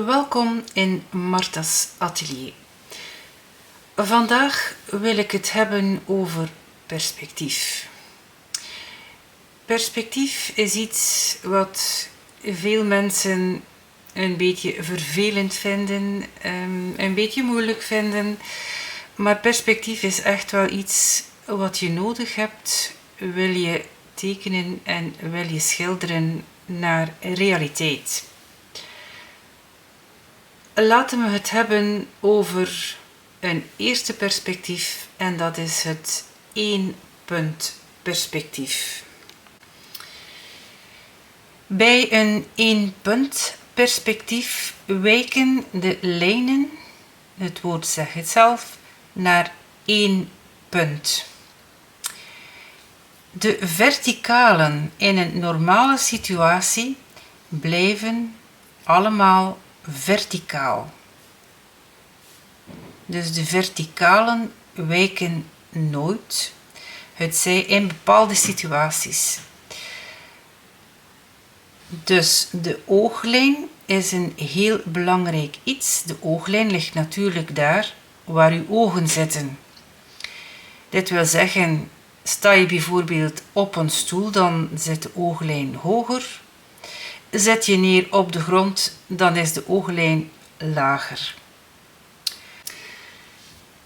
Welkom in Marta's atelier. Vandaag wil ik het hebben over perspectief. Perspectief is iets wat veel mensen een beetje vervelend vinden, een beetje moeilijk vinden. Maar perspectief is echt wel iets wat je nodig hebt, wil je tekenen en wil je schilderen naar realiteit. Laten we het hebben over een eerste perspectief en dat is het 1-punt-perspectief. Bij een 1-punt-perspectief wijken de lijnen, het woord zegt het zelf, naar 1 punt. De verticalen in een normale situatie blijven allemaal verticaal. Dus de verticalen wijken nooit, hetzij in bepaalde situaties. Dus de ooglijn is een heel belangrijk iets. De ooglijn ligt natuurlijk daar waar uw ogen zitten. Dit wil zeggen, sta je bijvoorbeeld op een stoel, dan zit de ooglijn hoger. Zet je neer op de grond, dan is de ooglijn lager.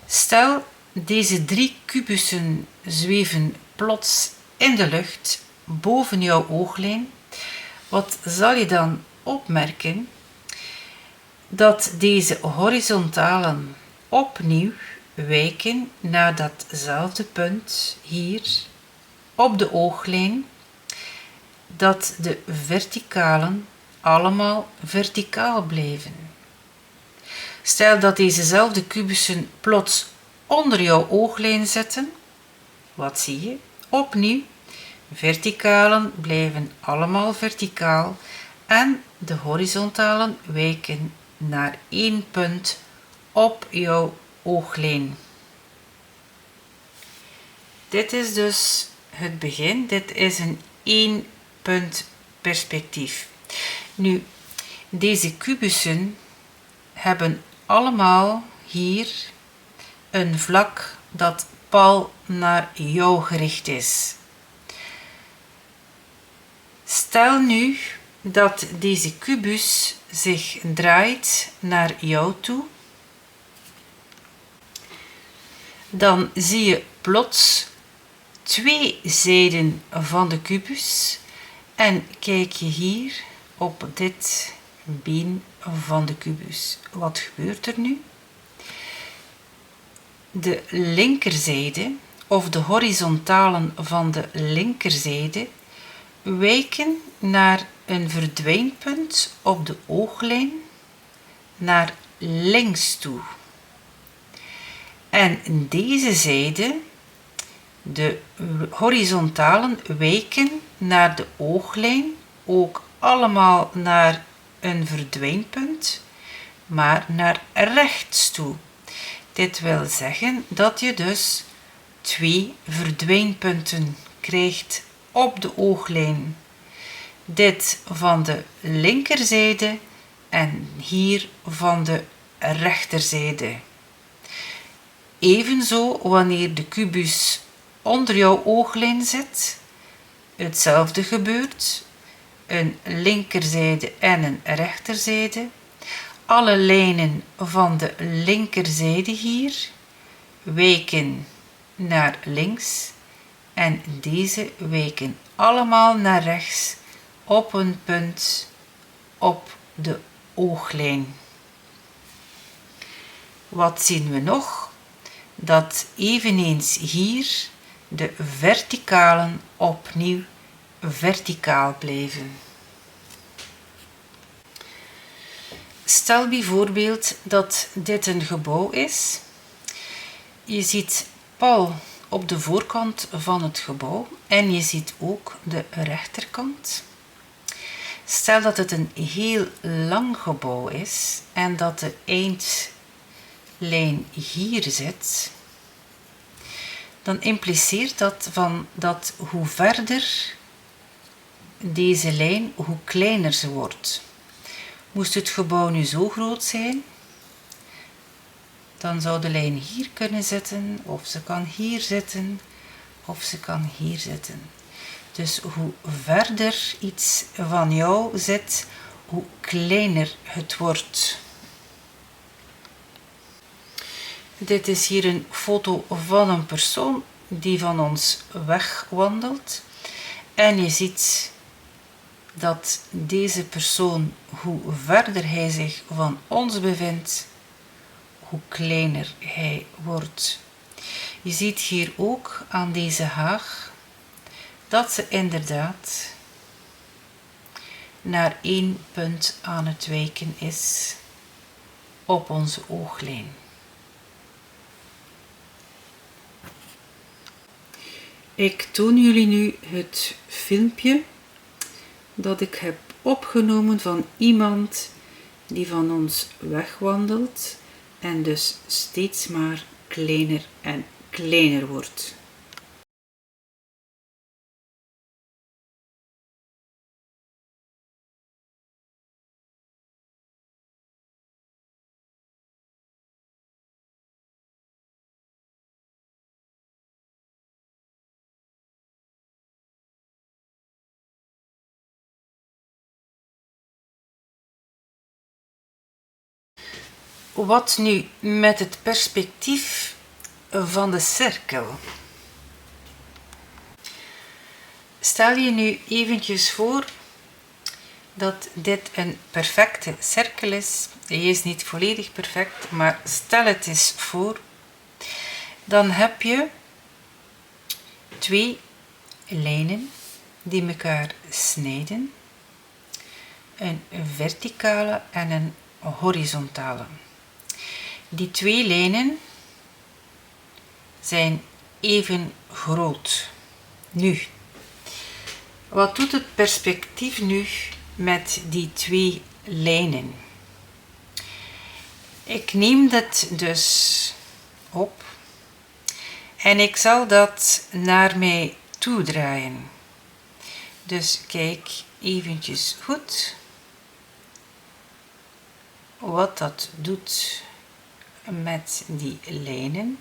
Stel, deze 3 kubussen zweven plots in de lucht boven jouw ooglijn. Wat zal je dan opmerken? Dat deze horizontalen opnieuw wijken naar datzelfde punt hier op de ooglijn. Dat de verticalen allemaal verticaal blijven. Stel dat dezezelfde kubussen plots onder jouw ooglijn zitten. Wat zie je? Opnieuw, verticalen blijven allemaal verticaal en de horizontalen wijken naar 1 punt op jouw ooglijn. Dit is dus het begin. Dit is een 1-punt-perspectief. Nu, deze kubussen hebben allemaal hier een vlak dat pal naar jou gericht is. Stel nu dat deze kubus zich draait naar jou toe. Dan zie je plots 2 zijden van de kubus en kijk je hier op dit been van de kubus. Wat gebeurt er nu? De linkerzijde of de horizontalen van de linkerzijde wijken naar een verdwijnpunt op de ooglijn naar links toe. En deze zijde, de horizontalen wijken naar de ooglijn, ook allemaal naar een verdwijnpunt, maar naar rechts toe. Dit wil zeggen dat je dus 2 verdwijnpunten krijgt op de ooglijn. Dit van de linkerzijde en hier van de rechterzijde. Evenzo wanneer de kubus onder jouw ooglijn zit, hetzelfde gebeurt. Een linkerzijde en een rechterzijde. Alle lijnen van de linkerzijde hier wijken naar links en deze wijken allemaal naar rechts op een punt op de ooglijn. Wat zien we nog? Dat eveneens hier de verticalen opnieuw verticaal blijven. Stel bijvoorbeeld dat dit een gebouw is. Je ziet pal op de voorkant van het gebouw en je ziet ook de rechterkant. Stel dat het een heel lang gebouw is en dat de eindlijn hier zit, dan impliceert dat hoe verder deze lijn, hoe kleiner ze wordt. Moest het gebouw nu zo groot zijn, dan zou de lijn hier kunnen zitten, of ze kan hier zitten, of ze kan hier zitten. Dus hoe verder iets van jou zit, hoe kleiner het wordt. Dit is hier een foto van een persoon die van ons wegwandelt. En je ziet dat deze persoon, hoe verder hij zich van ons bevindt, hoe kleiner hij wordt. Je ziet hier ook aan deze haag dat ze inderdaad naar 1 punt aan het wijken is op onze ooglijn. Ik toon jullie nu het filmpje dat ik heb opgenomen van iemand die van ons wegwandelt en dus steeds maar kleiner en kleiner wordt. Wat nu met het perspectief van de cirkel? Stel je nu eventjes voor dat dit een perfecte cirkel is. Hij is niet volledig perfect, maar stel het eens voor. Dan heb je 2 lijnen die elkaar snijden. Een verticale en een horizontale. Die 2 lijnen zijn even groot. Nu, wat doet het perspectief nu met die 2 lijnen? Ik neem dit dus op en ik zal dat naar mij toe draaien. Dus kijk eventjes goed wat dat doet met die lijnen.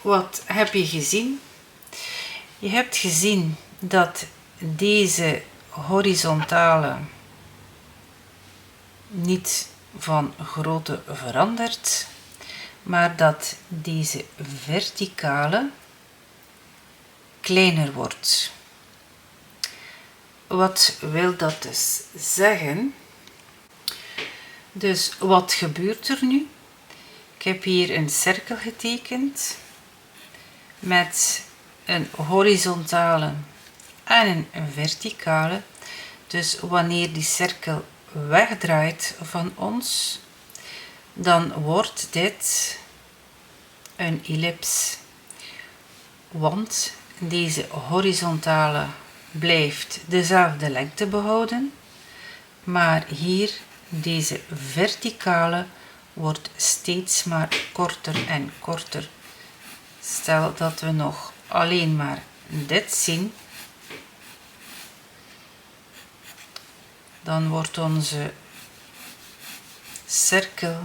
Wat heb je gezien? Je hebt gezien dat deze horizontale niet van grootte verandert, maar dat deze verticale kleiner wordt. Wat wil dat dus zeggen? Dus wat gebeurt er nu? Ik heb hier een cirkel getekend met een horizontale en een verticale. Dus wanneer die cirkel wegdraait van ons, dan wordt dit een ellips. Want deze horizontale blijft dezelfde lengte behouden, maar hier deze verticale wordt steeds maar korter en korter. Stel dat we nog alleen maar dit zien, dan wordt onze cirkel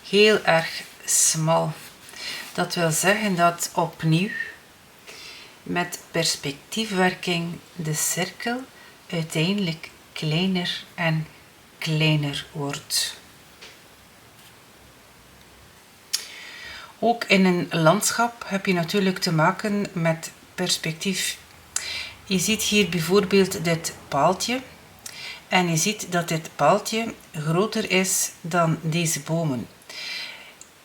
heel erg smal. Dat wil zeggen dat opnieuw met perspectiefwerking de cirkel uiteindelijk kleiner en kleiner wordt. Ook in een landschap heb je natuurlijk te maken met perspectief. Je ziet hier bijvoorbeeld dit paaltje. En je ziet dat dit paaltje groter is dan deze bomen.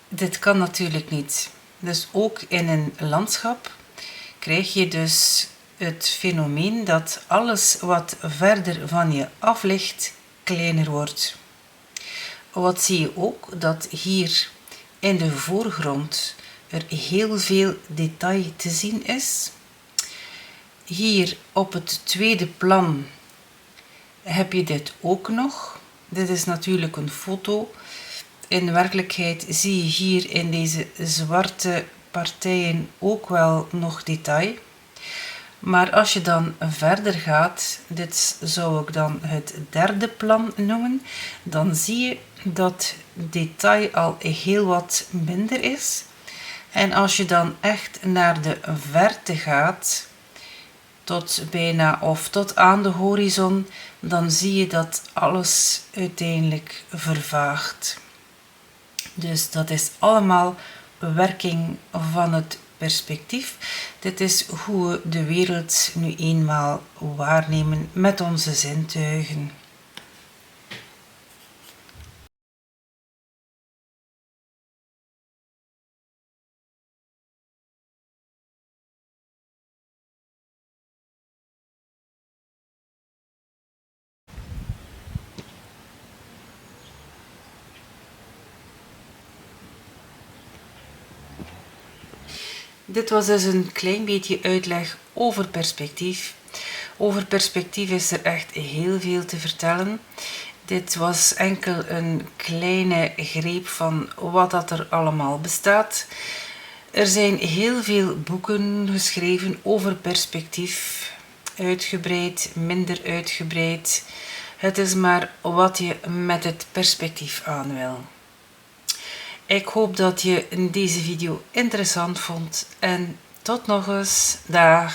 Dit kan natuurlijk niet. Dus ook in een landschap krijg je dus het fenomeen dat alles wat verder van je af ligt, kleiner wordt. Wat zie je ook? Dat hier in de voorgrond er heel veel detail te zien is. Hier op het tweede plan heb je dit ook nog. Dit is natuurlijk een foto. In werkelijkheid zie je hier in deze zwarte partijen ook wel nog detail. Maar als je dan verder gaat, dit zou ik dan het derde plan noemen, dan zie je dat detail al heel wat minder is. En als je dan echt naar de verte gaat, tot bijna of tot aan de horizon, dan zie je dat alles uiteindelijk vervaagt. Dus dat is allemaal werking van het perspectief. Dit is hoe we de wereld nu eenmaal waarnemen met onze zintuigen. Dit was dus een klein beetje uitleg over perspectief. Over perspectief is er echt heel veel te vertellen. Dit was enkel een kleine greep van wat dat er allemaal bestaat. Er zijn heel veel boeken geschreven over perspectief. Uitgebreid, minder uitgebreid. Het is maar wat je met het perspectief aan wil. Ik hoop dat je deze video interessant vond en tot nog eens. Dag!